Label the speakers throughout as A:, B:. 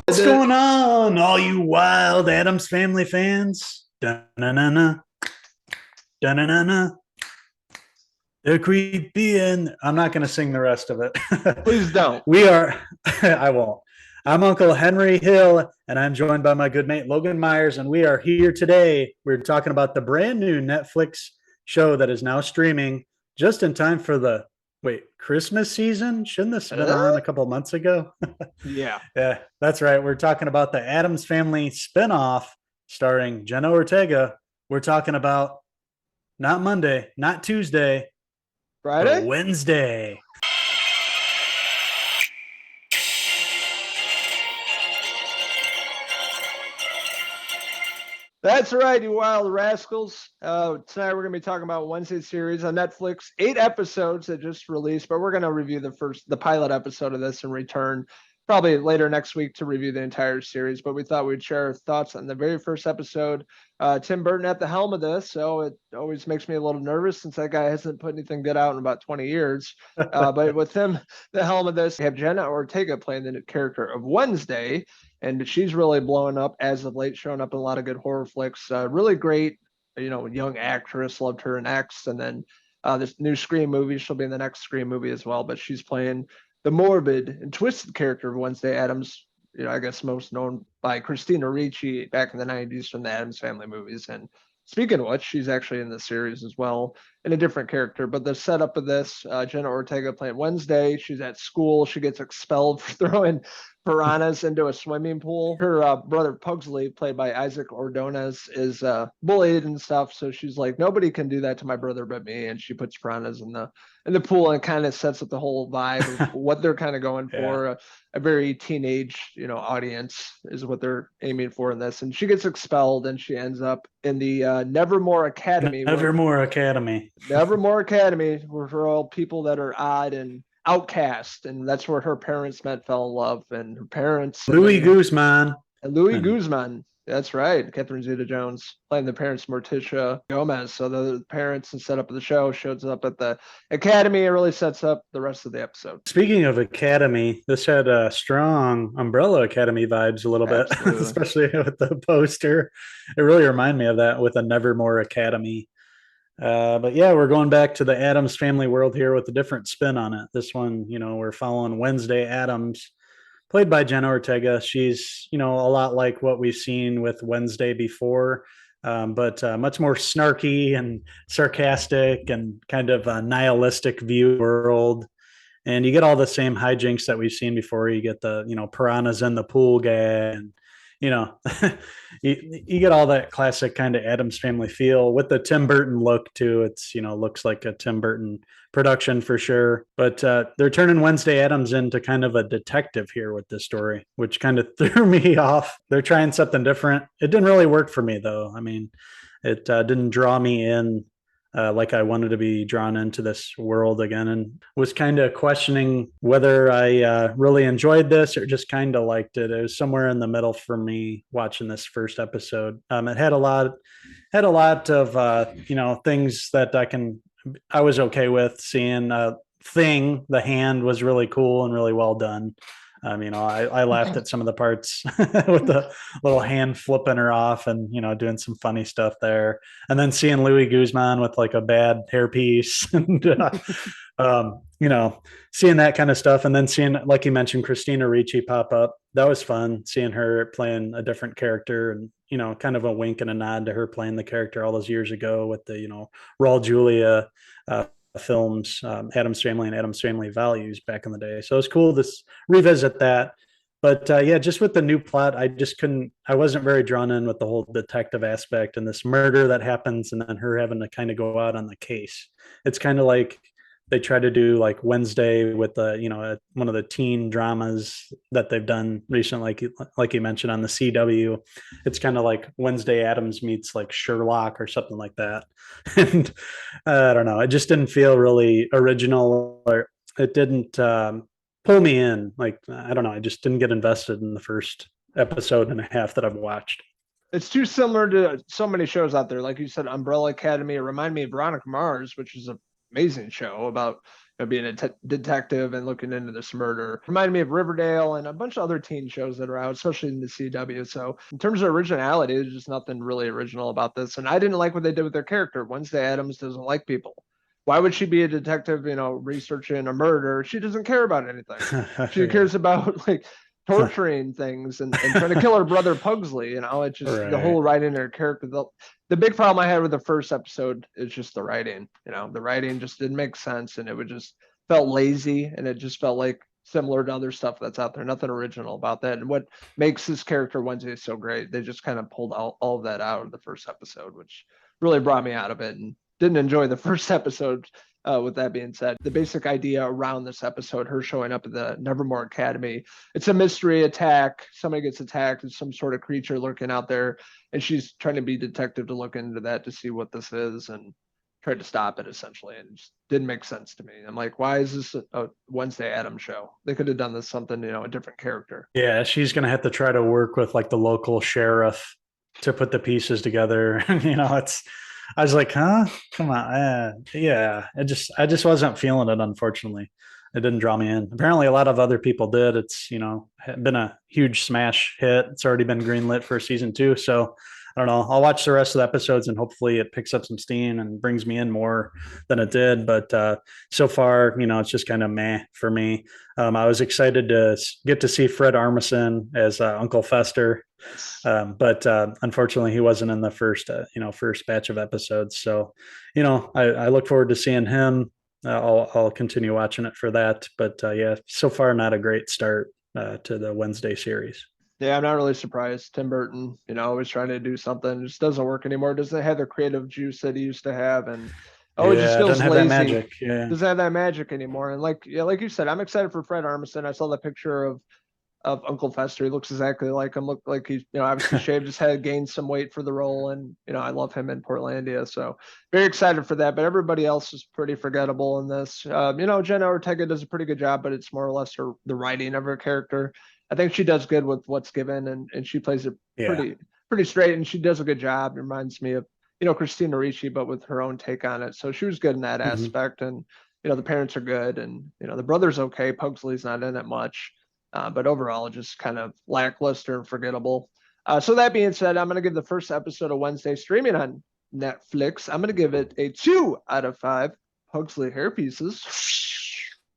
A: What's going on, all you wild Addams Family fans? Da-na-na-na, da-na-na-na. They're creepy, and I'm not going to sing the rest of it.
B: Please don't.
A: We are, I won't. I'm Uncle Henry Hill, and I'm joined by my good mate Logan Myers, and we are here today. We're talking about the brand new Netflix show that is now streaming just in time for the Christmas season. Shouldn't this have been on a couple of months ago?
B: Yeah.
A: Yeah, that's right. We're talking about the Addams Family spinoff starring Jenna Ortega. We're talking about not Monday, not Tuesday, but
B: Friday?
A: Wednesday.
B: That's right, you wild rascals. Tonight we're going to be talking about Wednesday series on Netflix. 8 episodes that just released, but we're going to review the pilot episode of this and return probably later next week to review the entire series. But we thought we'd share our thoughts on the very first episode. Tim Burton at the helm of this, so it always makes me a little nervous since that guy hasn't put anything good out in about 20 years. But with him, the helm of this, we have Jenna Ortega playing the character of Wednesday, and she's really blowing up as of late, showing up in a lot of good horror flicks. Really great, young actress. Loved her in X, and then this new Scream movie. She'll be in the next Scream movie as well. But she's playing the morbid and twisted character of Wednesday Addams. I guess most known by Christina Ricci back in the '90s from the Addams Family movies. And speaking of which, she's actually in the series as well in a different character. But the setup of this, Jenna Ortega playing Wednesday. She's at school. She gets expelled for throwing piranhas into a swimming pool. Her brother Pugsley, played by Isaac Ordonez, is bullied and stuff. So she's like, nobody can do that to my brother but me. And she puts piranhas in the pool and kind of sets up the whole vibe of what they're kind of going for. A very teenage, audience is what they're aiming for in this. And she gets expelled and she ends up in the Nevermore Academy.
A: Nevermore Academy.
B: Nevermore Academy, where for all people that are odd and outcast, and that's where her parents met, fell in love, and her parents.
A: Louis Guzman.
B: Louis Guzman. That's right. Catherine Zeta-Jones playing the parents, Morticia Gomez. So the parents and setup of the show shows up at the academy. It really sets up the rest of the episode.
A: Speaking of academy, this had a strong Umbrella Academy vibes a little bit, especially with the poster. It really reminded me of that with a Nevermore Academy. But yeah, we're going back to the Addams Family world here with a different spin on it. This one, we're following Wednesday Addams, played by Jenna Ortega. She's, a lot like what we've seen with Wednesday before, but much more snarky and sarcastic and kind of a nihilistic view world. And you get all the same hijinks that we've seen before. You get the, piranhas in the pool gag, and you you get all that classic kind of Addams Family feel with the Tim Burton look too. It's looks like a Tim Burton production for sure. But they're turning Wednesday Addams into kind of a detective here with this story, which kind of threw me off. They're trying something different. It didn't really work for me though. I mean, it didn't draw me in like I wanted to be drawn into this world again, and was kind of questioning whether I really enjoyed this or just kind of liked it. It was somewhere in the middle for me watching this first episode. It had a lot of things that I was okay with seeing. Thing, the hand was really cool and really well done. I laughed at some of the parts with the little hand flipping her off and, doing some funny stuff there. And then seeing Louis Guzman with like a bad hairpiece and, seeing that kind of stuff. And then seeing, like you mentioned, Christina Ricci pop up. That was fun seeing her playing a different character and, kind of a wink and a nod to her playing the character all those years ago with the, Raul Julia, films, Addams Family and Addams Family Values back in the day. So it's cool to revisit that. But yeah, just with the new plot, I wasn't very drawn in with the whole detective aspect and this murder that happens and then her having to kind of go out on the case. It's kind of like they try to do like Wednesday with the, one of the teen dramas that they've done recently, like you mentioned on the CW. It's kind of like Wednesday Addams meets like Sherlock or something like that. And I don't know, it just didn't feel really original, or it didn't pull me in. Like, I don't know, I just didn't get invested in the first episode and a half that I've watched.
B: It's too similar to so many shows out there. Like you said, Umbrella Academy. It reminded me of Veronica Mars, which is a amazing show about being a detective and looking into this murder. Reminded me of Riverdale and a bunch of other teen shows that are out, especially in the CW. So in terms of originality, there's just nothing really original about this. And I didn't like what they did with their character. Wednesday Addams doesn't like people. Why would she be a detective, researching a murder? She doesn't care about anything. She cares about like torturing things and trying to kill her brother Pugsley. It's just the whole writing her character. The big problem I had with the first episode is just the writing. The writing just didn't make sense, and it would just felt lazy, and it just felt like similar to other stuff that's out there. Nothing original about that. And what makes this character Wednesday so great, they just kind of pulled all of that out of the first episode, which really brought me out of it, and didn't enjoy the first episode. With that being said, the basic idea around this episode, her showing up at the Nevermore Academy, it's a mystery attack. Somebody gets attacked. There's some sort of creature lurking out there, and she's trying to be detective to look into that to see what this is and try to stop it, essentially. And it just didn't make sense to me. I'm like, why is this a Wednesday Addams show? They could have done this something, a different character.
A: Yeah, she's gonna have to try to work with like the local sheriff to put the pieces together. I was like, huh? Come on. Yeah. I just wasn't feeling it, unfortunately. It didn't draw me in. Apparently a lot of other people did. It's, been a huge smash hit. It's already been greenlit for season 2. So I don't know. I'll watch the rest of the episodes and hopefully it picks up some steam and brings me in more than it did. But so far, it's just kind of meh for me. I was excited to get to see Fred Armisen as Uncle Fester. But unfortunately he wasn't in the first batch of episodes. So, I look forward to seeing him. I'll continue watching it for that. But yeah, so far not a great start to the Wednesday series.
B: Yeah, I'm not really surprised. Tim Burton, always trying to do something. It just doesn't work anymore. Doesn't have the creative juice that he used to have. And it just feels
A: lazy. That magic. Yeah.
B: Doesn't have that magic anymore. And like you said, I'm excited for Fred Armisen. I saw the picture of Uncle Fester. He looks exactly like him. Looked like he's, obviously shaved his head, gained some weight for the role. And, I love him in Portlandia. So very excited for that. But everybody else is pretty forgettable in this. Jenna Ortega does a pretty good job, but it's more or less the writing of her character. I think she does good with what's given, and she plays it pretty straight, and she does a good job. It reminds me of, Christina Ricci, but with her own take on it. So she was good in that aspect. And, the parents are good, and, the brother's okay. Pugsley's not in it much. But overall, just kind of lackluster and forgettable. So that being said, I'm going to give the first episode of Wednesday streaming on Netflix. I'm going to give it a 2 out of 5 Pugsley hair pieces.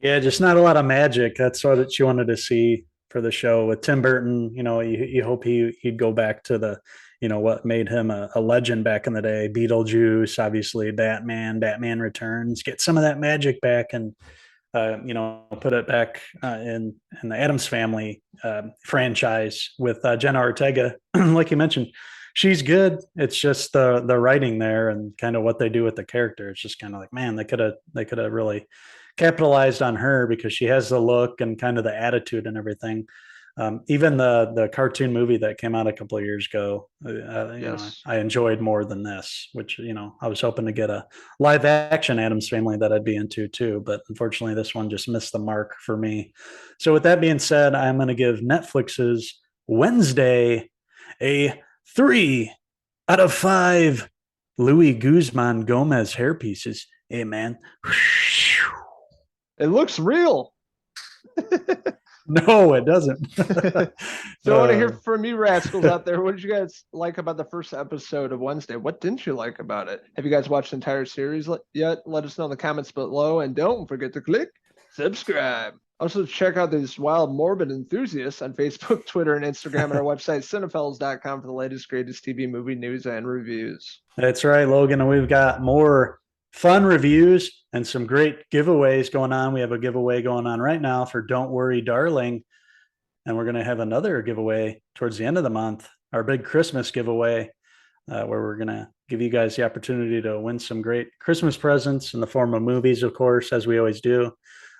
A: Yeah, just not a lot of magic. That's what you wanted to see for the show with Tim Burton. You hope he'd go back to the, what made him a legend back in the day. Beetlejuice, obviously, Batman Returns. Get some of that magic back and put it back in the Addams Family franchise with Jenna Ortega. Like you mentioned, she's good. It's just the writing there and kind of what they do with the character. It's just kind of like, man, they could have really capitalized on her because she has the look and kind of the attitude and everything. Even the cartoon movie that came out a couple of years ago, I enjoyed more than this, which, I was hoping to get a live action Addams Family that I'd be into too. But unfortunately, this one just missed the mark for me. So with that being said, I'm going to give Netflix's Wednesday a 3 out of 5 Louis Guzman Gomez hair pieces. Hey, man.
B: It looks real.
A: No, it doesn't.
B: So I want to hear from you rascals out there. What did you guys like about the first episode of Wednesday? What didn't you like about it? Have you guys watched the entire series yet? Let us know in the comments below. And don't forget to click subscribe. Also, check out these wild, morbid enthusiasts on Facebook, Twitter, and Instagram, and our website, Cinephellas.com, for the latest, greatest TV movie news and reviews.
A: That's right, Logan. And we've got more fun reviews and some great giveaways going on. We have a giveaway going on right now for Don't Worry, Darling. And we're going to have another giveaway towards the end of the month, our big Christmas giveaway, where we're going to give you guys the opportunity to win some great Christmas presents in the form of movies, of course, as we always do.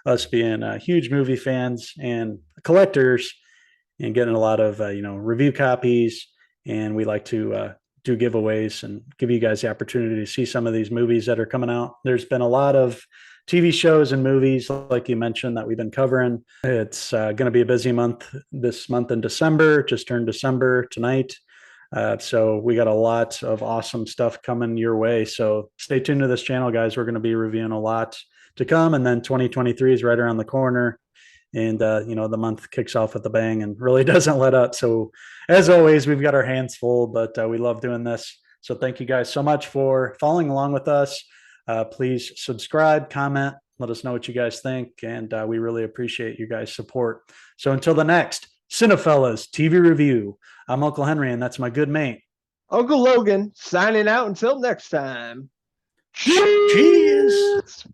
A: Us being huge movie fans and collectors and getting a lot of, review copies. And we like to do giveaways and give you guys the opportunity to see some of these movies that are coming out. There's been a lot of TV shows and movies, like you mentioned, that we've been covering. It's going to be a busy month this month in December. Just turned December tonight. So we got a lot of awesome stuff coming your way. So stay tuned to this channel, guys. We're going to be reviewing a lot to come. And then 2023 is right around the corner. And, the month kicks off with a bang and really doesn't let up. So as always, we've got our hands full, but we love doing this. So thank you guys so much for following along with us. Please subscribe, comment, let us know what you guys think. And we really appreciate you guys' support. So until the next Cinephellas TV review, I'm Uncle Henry, and that's my good mate,
B: Uncle Logan, signing out until next time.
A: Cheers.